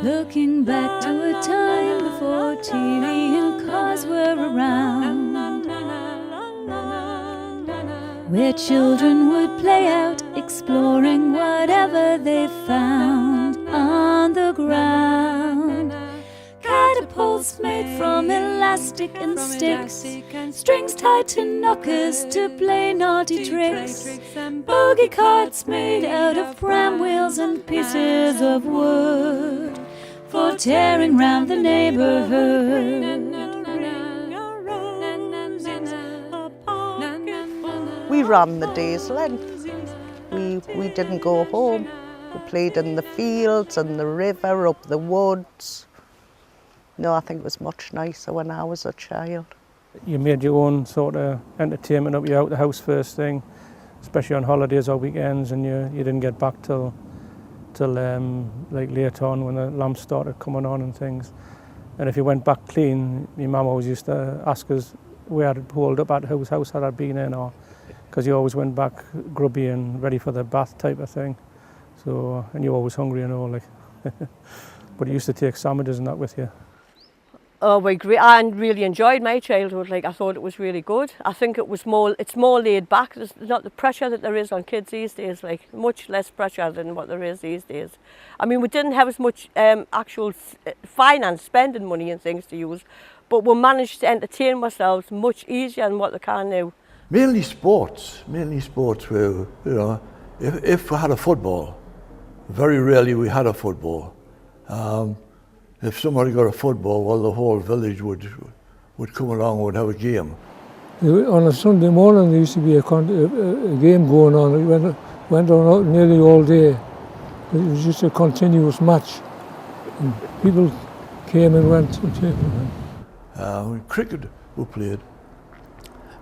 Looking back to a time before TV and cars were around, where children would play out, exploring whatever they found on the ground. Catapults made from elastic and sticks, strings tied to knockers to play naughty tricks, bogey carts made out of pram wheels and pieces of wood for tearing round the neighborhood. We ran the day's length. We didn't go home. We played in the fields and the river, up the woods. No, I think it was much nicer when I was a child. You made your own sort of entertainment up. You're out the house first thing, especially on holidays or weekends, and you didn't get back till like later on when the lamps started coming on and things. And if you went back clean, my mum always used to ask us where I'd pulled up at, whose house had I been in, or because you always went back grubby and ready for the bath type of thing. So, and you're always hungry and all, like. But you used to take sandwiches and that with you. Oh, I really enjoyed my childhood. Like, I thought it was really good. I think it's more laid back. There's not the pressure that there is on kids these days, like much less pressure than what there is these days. I mean, we didn't have as much actual finance, spending money and things to use, but we managed to entertain ourselves much easier than what they can now. Mainly sports where, you know, if we had a football, very rarely we had a football. If somebody got a football, well, the whole village would come along and would have a game. On a Sunday morning, there used to be a game going on. It went on nearly all day. It was just a continuous match. And people came and went. Cricket we played.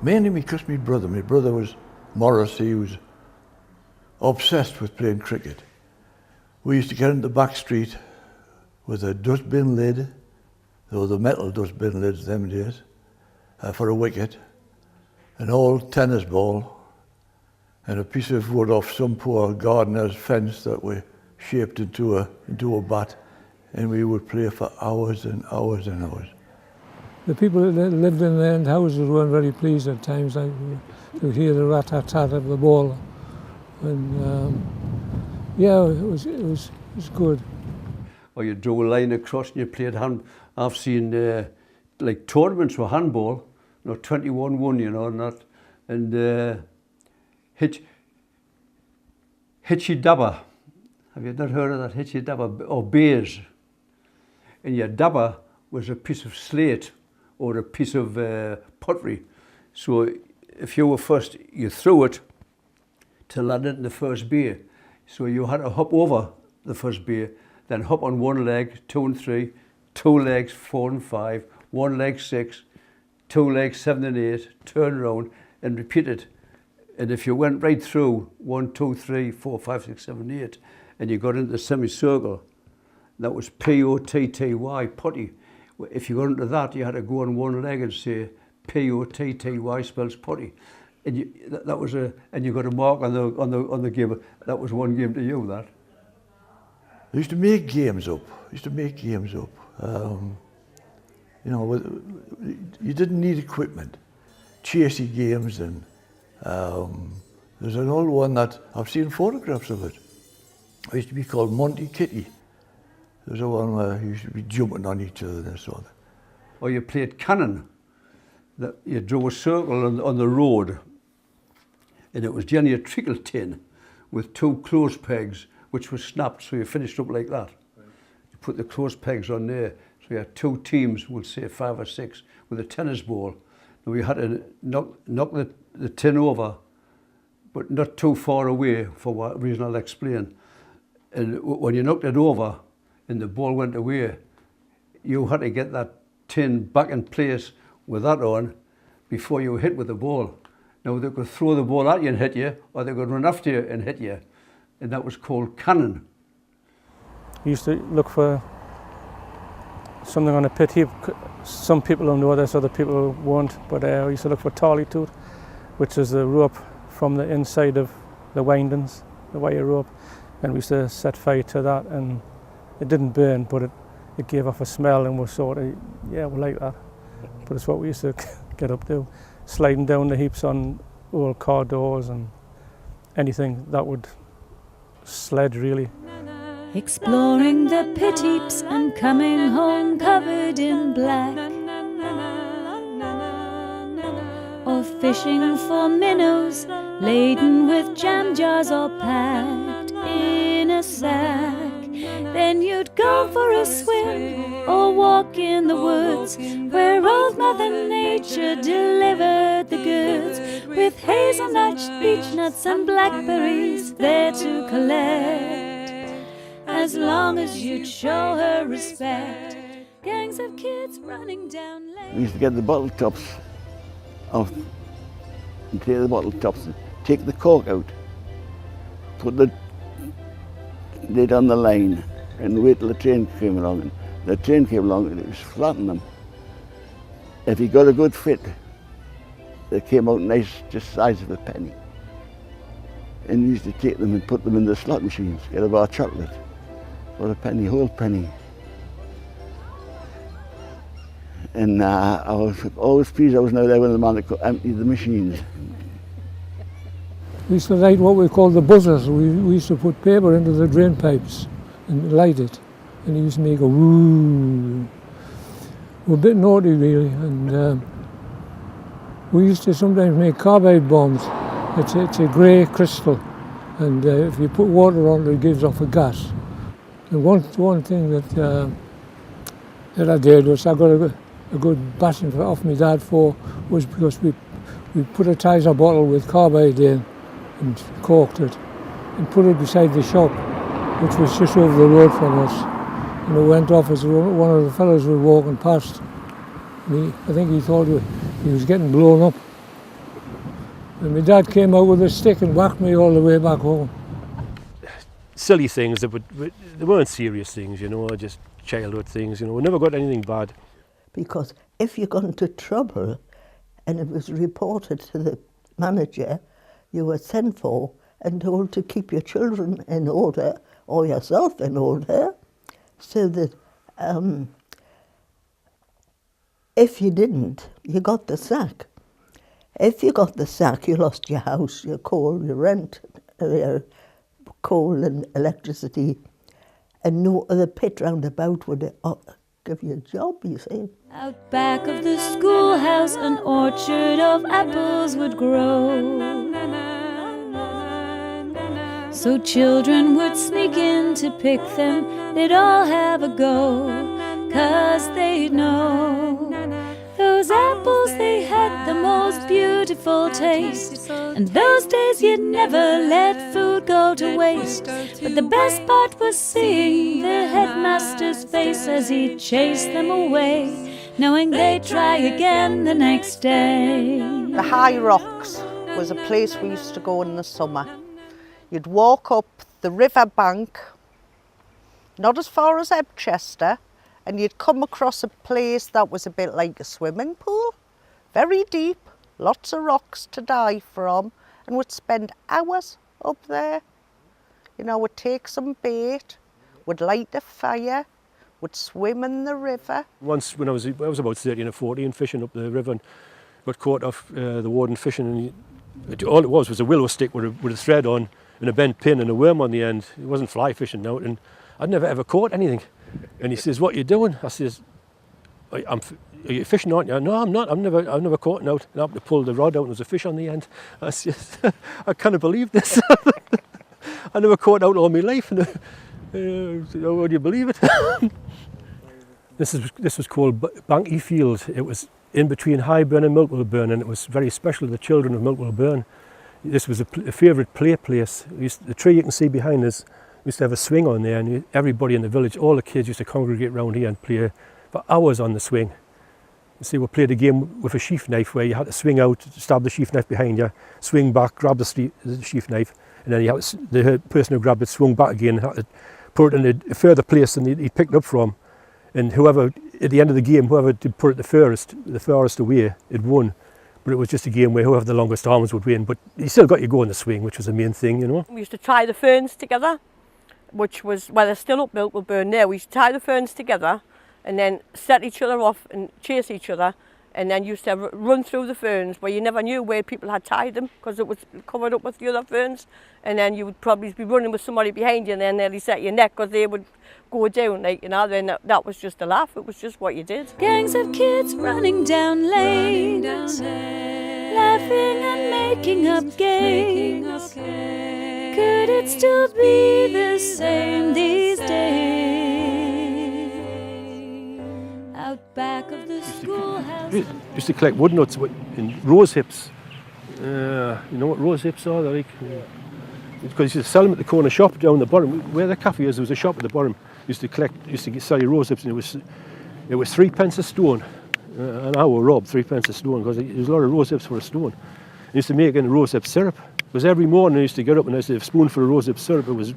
Mainly because my brother was Maurice, he was obsessed with playing cricket. We used to get in the back street with a dustbin lid, though the metal dustbin lids them days, for a wicket, an old tennis ball, and a piece of wood off some poor gardener's fence that we shaped into a bat, and we would play for hours and hours and hours. The people that lived in the end houses weren't very pleased at times, like, to hear the rat-tat-tat of the ball. And yeah, it was good. Or you drew a line across and you played hand. I've seen like tournaments for handball, you know, 21-1, you know, and hitchy dabber. Have you not heard of that? Hitchy dabber, or bears. And your dabber was a piece of slate or a piece of pottery. So if you were first, you threw it to land it in the first beer. So you had to hop over the first beer, then hop on one leg, 2 and 3, 2 legs, 4 and 5, 1 leg, 6, 2 legs, 7 and 8, turn around and repeat it. And if you went right through 1, 2, 3, 4, 5, 6, 7, 8, and you got into the semicircle, that was P-O-T-T-Y, potty. If you got into that, you had to go on one leg and say P-O-T-T-Y spells potty. And you got a mark on the game. That was one game to you, that. I used to make games up. You know, you didn't need equipment. Chasey games, and there's an old one that I've seen photographs of it. It used to be called Monty Kitty. There's a one where you used to be jumping on each other and so on. Or you played cannon. That you drew a circle on the road, and it was generally a trickle tin with 2 clothes pegs, which was snapped, so you finished up like that. Right. You put the clothes pegs on there, so you had 2 teams, we'll say 5 or 6, with a tennis ball. Now we had to knock the tin over, but not too far away, for what reason I'll explain. And when you knocked it over and the ball went away, you had to get that tin back in place with that on before you were hit with the ball. Now they could throw the ball at you and hit you, or they could run after you and hit you. And that was called cannon. You used to look for something on a pit heap. Some people will know this, other people won't, but I used to look for tally toot, which is a rope from the inside of the windings, the wire rope, and we used to set fire to that, and it didn't burn, but it gave off a smell, and we sort of, yeah, we like that. But it's what we used to get up to, sliding down the heaps on old car doors and anything that would sled, really. Exploring the pit heaps and coming home covered in black, or fishing for minnows laden with jam jars or packed in a sack. Then you'd go for a swim or walk in the woods where old Mother Nature delivered the goods, with hazelnuts, beechnuts and blackberries there to collect. As long as you'd show her respect, gangs of kids running down lanes. We used to get the bottle tops off and take the bottle tops and take the cork out, put the lid on the line and wait till the train came along. And the train came along and it was flatten them. If you got a good fit, they came out nice, just the size of a penny. And we used to take them and put them in the slot machines, get a bar of chocolate for a penny, whole penny. And I was always pleased I was now there when the man emptied the machines. We used to light what we called the buzzers. We used to put paper into the drain pipes and light it. And it used to make a woo. We're a bit naughty really, and we used to sometimes make carbide bombs. It's a grey crystal, and if you put water on it, it gives off a gas. And one thing that I did was I got a good bashing off my dad for was because we put a Tizer bottle with carbide in and corked it and put it beside the shop, which was just over the road from us. And it went off as one of the fellows was walking past. I think he thought he was getting blown up. And my dad came out with a stick and whacked me all the way back home. Silly things, they weren't serious things, you know, just childhood things, you know. We never got anything bad. Because if you got into trouble and it was reported to the manager, you were sent for and told to keep your children in order or yourself in order, so that if you didn't, you got the sack. If you got the sack, you lost your house, your coal, your rent, your coal and electricity, and no other pit round about would give you a job, you see. Out back of the schoolhouse, an orchard of apples would grow. So children would sneak in to pick them, they'd all have a go, 'cause they'd know those apples, they had the most beautiful taste. And those days you'd never let food go to waste. But the best part was seeing the headmaster's face as he'd chase them away, knowing they'd try again the next day. The High Rocks was a place we used to go in the summer. You'd walk up the river bank, not as far as Ebchester, and you'd come across a place that was a bit like a swimming pool, very deep, lots of rocks to dive from, and would spend hours up there. You know, would take some bait, would light a fire, would swim in the river. Once when I was about 13 or 14 fishing up the river and got caught off the warden fishing, and all it was a willow stick with a thread on and a bent pin and a worm on the end. It wasn't fly fishing now, and I'd never ever caught anything. And he says, "What are you doing?" I says, "Are you fishing, aren't you?" "No, I'm not. I've never caught out." And I had to pull the rod out and there was a fish on the end. I says, "I can't believe this. I never caught out all my life." And, would you believe it? This was called Banky Field. It was in between Highburn and Milkwell-Burn, and it was very special to the children of Milkwell-Burn. This was a favourite play place. The tree you can see behind us, we used to have a swing on there, and everybody in the village, all the kids used to congregate around here and play for hours on the swing. You see, we played a game with a sheath knife where you had to swing out, stab the sheath knife behind you, swing back, grab the sheath knife, and then the person who grabbed it swung back again and had to put it in a further place than he picked it up from. And whoever, at the end of the game, whoever did put it the furthest away, it won. But it was just a game where whoever the longest arms would win, but you still got your go in the swing, which was the main thing, you know. We used to tie the ferns together, which was, well, they're still up Milkwood there. We used to tie the ferns together and then set each other off and chase each other, and then used to run through the ferns where you never knew where people had tied them because it was covered up with the other ferns, and then you would probably be running with somebody behind you and then nearly set your neck because they would go down, like, you know. Then that was just a laugh. It was just what you did. Gangs of kids running down lanes, laughing and making up games. Could it still be the same these days? Out back of the schoolhouse. Used to collect wood nuts in rose hips. You know what rose hips are? They're like, because you used to sell them at the corner shop down the bottom. Where the cafe is, there was a shop at the bottom. Used to sell you rose hips, and it was 3 pence a stone. An hour robbed 3 pence a stone because there was a lot of rose hips for a stone. I used to make in rose hip syrup. Because every morning I used to get up and I used to have a spoonful of rose hip syrup. It was a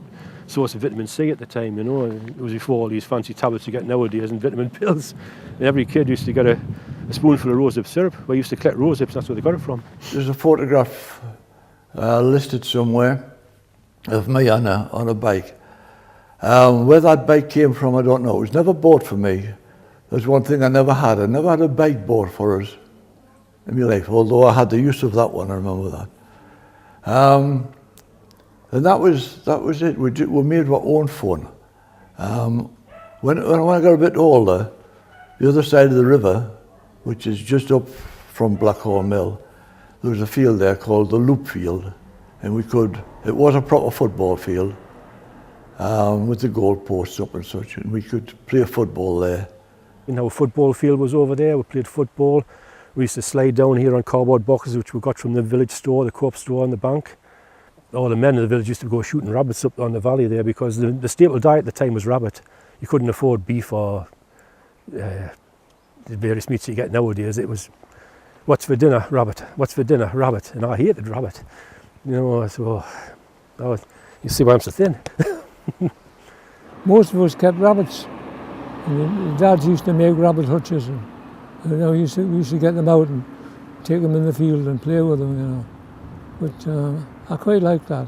source of vitamin C at the time, you know. It was before all these fancy tablets you get nowadays and vitamin pills. And every kid used to get a spoonful of rose hip syrup. We used to collect rose hips, that's where they got it from. There's a photograph listed somewhere of me on a bike. Where that bike came from, I don't know. It was never bought for me. There's one thing I never had. I never had a bike bought for us in my life, although I had the use of that one, I remember that. And that was it. We made our own fun. When I got a bit older, the other side of the river, which is just up from Blackhall Mill, there was a field there called the Loop Field, and it was a proper football field with the goalposts up and such, and we could play football there. You know, a football field was over there. We played football. We used to slide down here on cardboard boxes, which we got from the village store, the co-op store on the bank. All the men in the village used to go shooting rabbits up on the valley there because the staple diet at the time was rabbit. You couldn't afford beef or the various meats you get nowadays. It was, what's for dinner? Rabbit. What's for dinner? Rabbit. And I hated rabbit. You know, so you see why I'm so thin. Most of us kept rabbits. And the dads used to make rabbit hutches. And, you know, we used to get them out and take them in the field and play with them, you know. But I quite like that.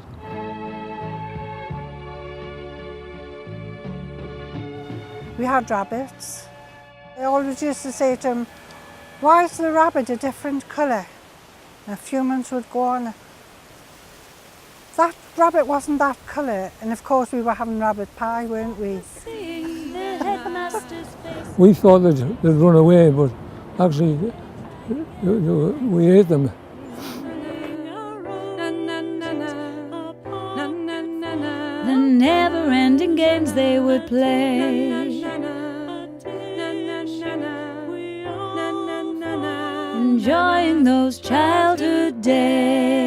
We had rabbits. I always used to say to him, why is the rabbit a different colour? And a few months would go on. That rabbit wasn't that colour, and of course we were having rabbit pie, weren't we? We thought they'd run away, but actually we ate them. The never-ending games they would play, enjoying those childhood days.